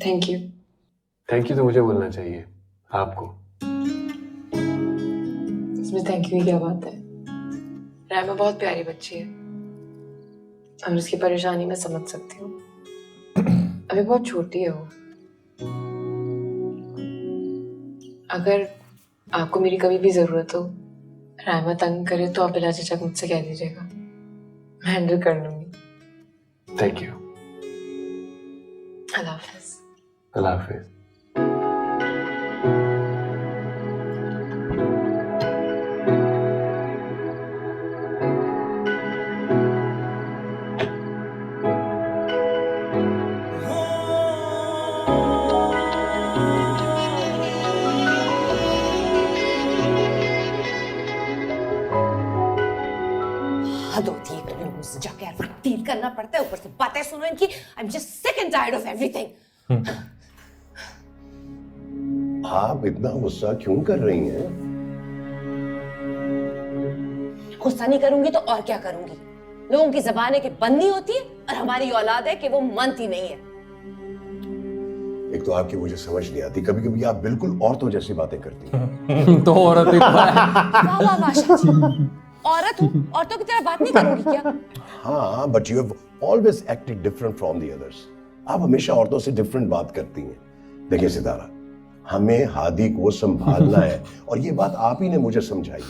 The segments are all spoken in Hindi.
Thank you. थैंक यू तो मुझे बोलना चाहिए, आपको। इसमें थैंक यू की क्या बात है? रायमा बहुत प्यारी बच्ची है और उसकी परेशानी मैं समझ सकती हूँ। अभी बहुत छोटी है वो। अगर आपको मेरी कभी भी जरूरत हो, रायमा तंग करे तो आप बिला झिझक मुझसे कह दीजिएगा, मैं हैंडल कर लूंगी। Thank you. अल्लाह हाफिज। अल्लाह हाफिज। हद होती है कभी लोगों से जाके यार डील करना पड़ता है, ऊपर से बातें सुनो इनकी। I am just sick and tired of everything. आप इतना गुस्सा क्यों कर रही हैं? गुस्सा नहीं करूंगी तो और क्या करूंगी? लोगों की जबान है कि बंद नहीं होती है और हमारी औलाद है कि वो मनती नहीं है। एक तो आपकी मुझे समझ नहीं आती, कभी कभी आप बिल्कुल औरतों जैसी बातें करती हैं। तो औरत ही वाह वाह वाह शाजी। औरत हूँ, औरतों की तरह बात नहीं करूंगी क्या? हाँ, but you have always acted different from the others. आप हमेशा औरतों से डिफरेंट बात करती हैं। देखिए सितारा, हमें हादी को संभालना है और ये बात आप ही ने मुझे समझाई है।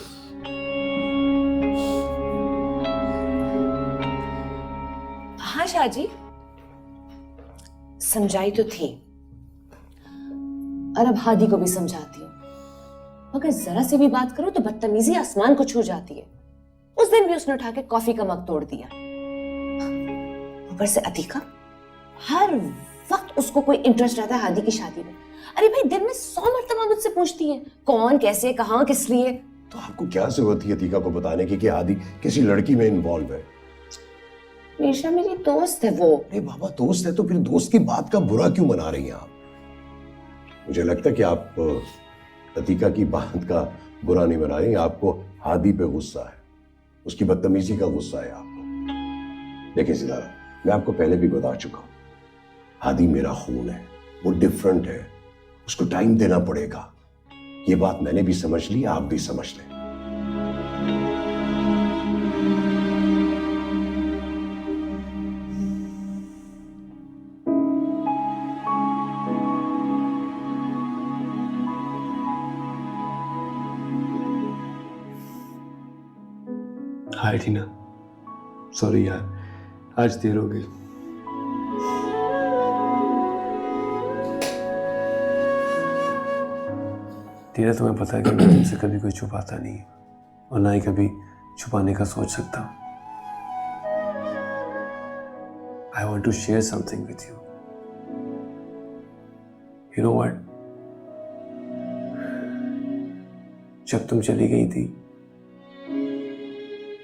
हाँ शाहजी, समझाई तो थी और अब हादी को भी समझाती हूँ, मगर जरा से भी बात करो तो बदतमीजी आसमान को छू जाती है। उस दिन भी उसने उठा के कॉफी का मग तोड़ दिया। ऊपर से अतीका, हर वक्त उसको कोई इंटरेस्ट रहता है हादी की शादी में। अरे भाई, दिन में 100 मरतबा मुझसे पूछती है कौन, कैसे, कहाँ, किस लिए। तो आपको क्या जरूरत थी अतीका को बताने की कि हादी किसी लड़की में इन्वॉल्व है? मीशा मेरी दोस्त है वो। अरे बाबा, दोस्त है तो फिर दोस्त की बात का बुरा क्यों मना रही हैं आप? मुझे लगता है कि आप अतीका की बात का बुरा नहीं मना रही, आपको हादी पे गुस्सा है, उसकी बदतमीजी का गुस्सा है आपको। देखिए सितारा, मैं आपको पहले भी बता चुका हूं, हादी मेरा खून है, वो डिफरेंट है, उसको टाइम देना पड़ेगा। ये बात मैंने भी समझ ली, आप भी समझ लें। हाय टीना, सॉरी यार, आज देर हो गई। टीना, तुम्हें पता है कि मैं तुमसे कभी कुछ छुपाता नहीं और ना ही कभी छुपाने का सोच सकता हूँ। I want to share something with you. You know what? जब तुम चली गई थी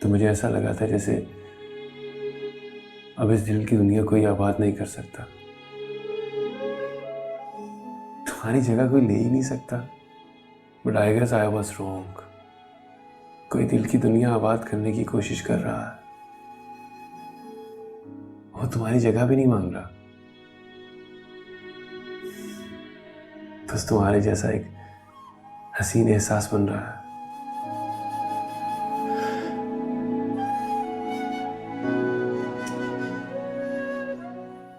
तो मुझे ऐसा लगा था जैसे अब इस दिल की दुनिया कोई आबाद नहीं कर सकता, तुम्हारी जगह कोई ले ही नहीं सकता। But I guess I was wrong. कोई दिल की दुनिया आबाद करने की कोशिश कर रहा है, वो तुम्हारी जगह भी नहीं मांग रहा, बस तुम्हारे जैसा एक हसीन एहसास बन रहा है।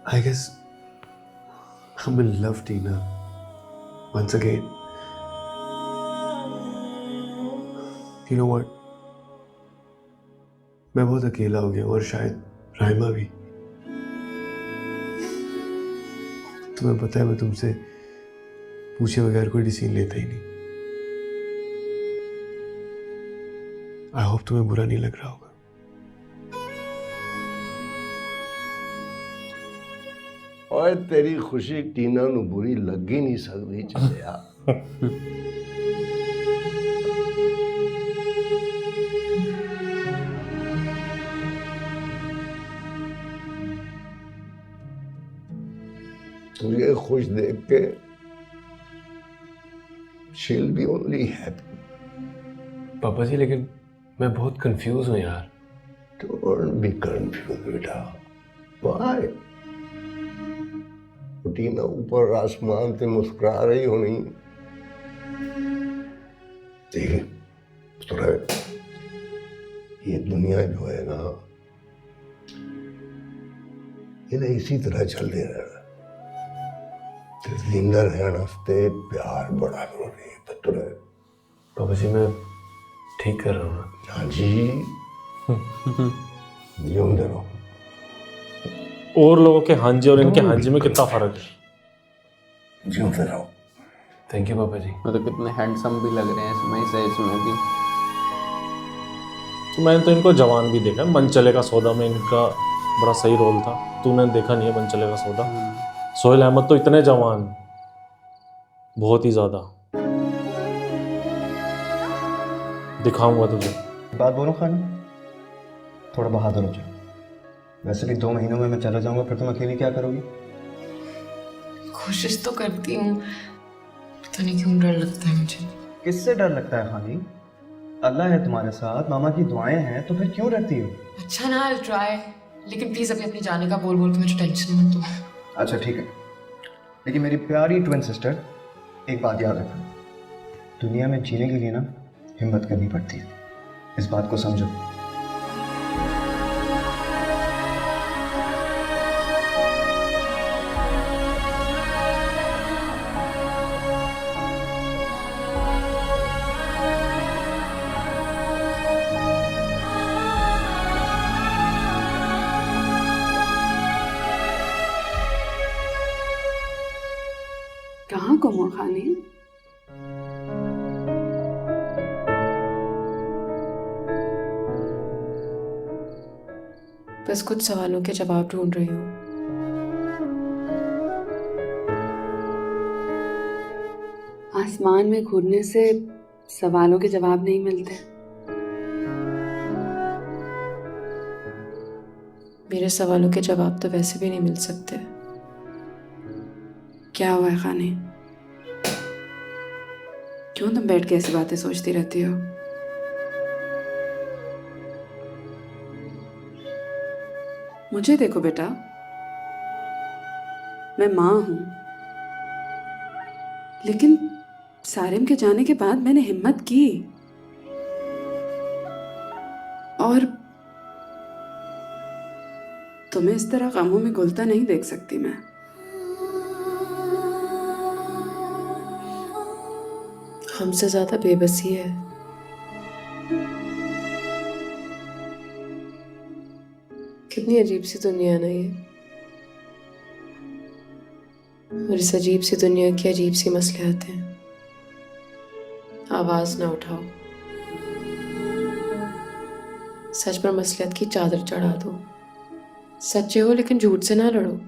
I guess I'm in love, Tina. Once again. You know what? मैं बहुत अकेला हो गया और शायद राइमा भी। तुम्हें पता है मैं तुमसे पूछे बगैर कोई डिसीजन लेता ही नहीं। आई होप तुम्हें बुरा नहीं लग रहा होगा। और तेरी खुशी टीना नू बुरी लग ही नहीं सकती चलिया। तुझे खुश देख के she'll be only happy. पापा जी, लेकिन मैं बहुत कंफ्यूज हूँ यार। Don't be confused बेटा। Why? छोटी ना ऊपर आसमान पे मुस्कुरा रही होनी। देखिए पुत्र, ये दुनिया जो है ना, इन्हें इसी तरह चल दे रहा है। जिंदा रहने वास्ते प्यार बड़ा जरूरी है पुत्र। पापा जी मैं ठीक कर रहा हूँ ना? हाँ जी, जिंदे रहो। और लोगों के हांजी और इनके हांजी में कितना फर्क है। जिंदे रहो। थैंक यू पापा जी। मतलब कितने हैंडसम भी लग रहे हैं समय से इसमें भी। तो मैंने तो इनको जवान भी देखा, मन चलेगा सौदा में इनका बड़ा सही रोल था। तूने देखा नहीं है मन चलेगा सौदा? सोहेल अहमद तो इतने जवान, बहुत ही ज़्यादा। दिखाऊंगा तुझे। बात बोलो खान, थोड़ा बहादुर हो जाओ। वैसे भी 2 महीनों में मैं चला जाऊंगा, फिर तुम अकेली क्या करोगी? कोशिश तो करती हूँ, पता नहीं क्यों डर लगता है मुझे। किससे डर लगता है खानी? अल्लाह है तुम्हारे साथ, मामा की दुआएं हैं, तो फिर क्यों डरती हो? अच्छा ना, I'll try, लेकिन प्लीज अभी अपने जाने का बोल बोल के मुझे टेंशन मत दो। अच्छा ठीक है, लेकिन मेरी प्यारी ट्विन सिस्टर, एक बात याद रखना, दुनिया में जीने के लिए ना हिम्मत करनी पड़ती है, इस बात को समझो। कहाँ गुम हो खाने? बस कुछ सवालों के जवाब ढूंढ रही हूँ। आसमान में घूरने से सवालों के जवाब नहीं मिलते। मेरे सवालों के जवाब तो वैसे भी नहीं मिल सकते। क्या हुआ है खाने? क्यों तुम बैठ के ऐसी बातें सोचती रहती हो? मुझे देखो बेटा, मैं माँ हूं, लेकिन सारिम के जाने के बाद मैंने हिम्मत की और तुम्हें इस तरह कामों में घुलता नहीं देख सकती मैं। हमसे ज्यादा बेबसी है। कितनी अजीब सी दुनिया है ना ये, और इस अजीब सी दुनिया की अजीब सी मसलियात हैं। आवाज ना उठाओ, सच पर मसलियत की चादर चढ़ा दो। सच्चे हो लेकिन झूठ से ना लड़ो।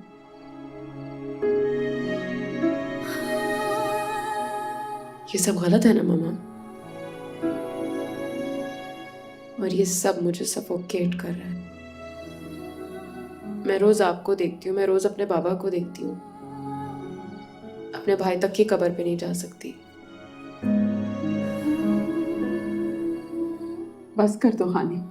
ये सब गलत है ना मामा? और ये सब मुझे सफोकेट कर रहा है। मैं रोज आपको देखती हूँ, मैं रोज अपने बाबा को देखती हूँ, अपने भाई तक की कब्र पे नहीं जा सकती। बस कर दो खानी,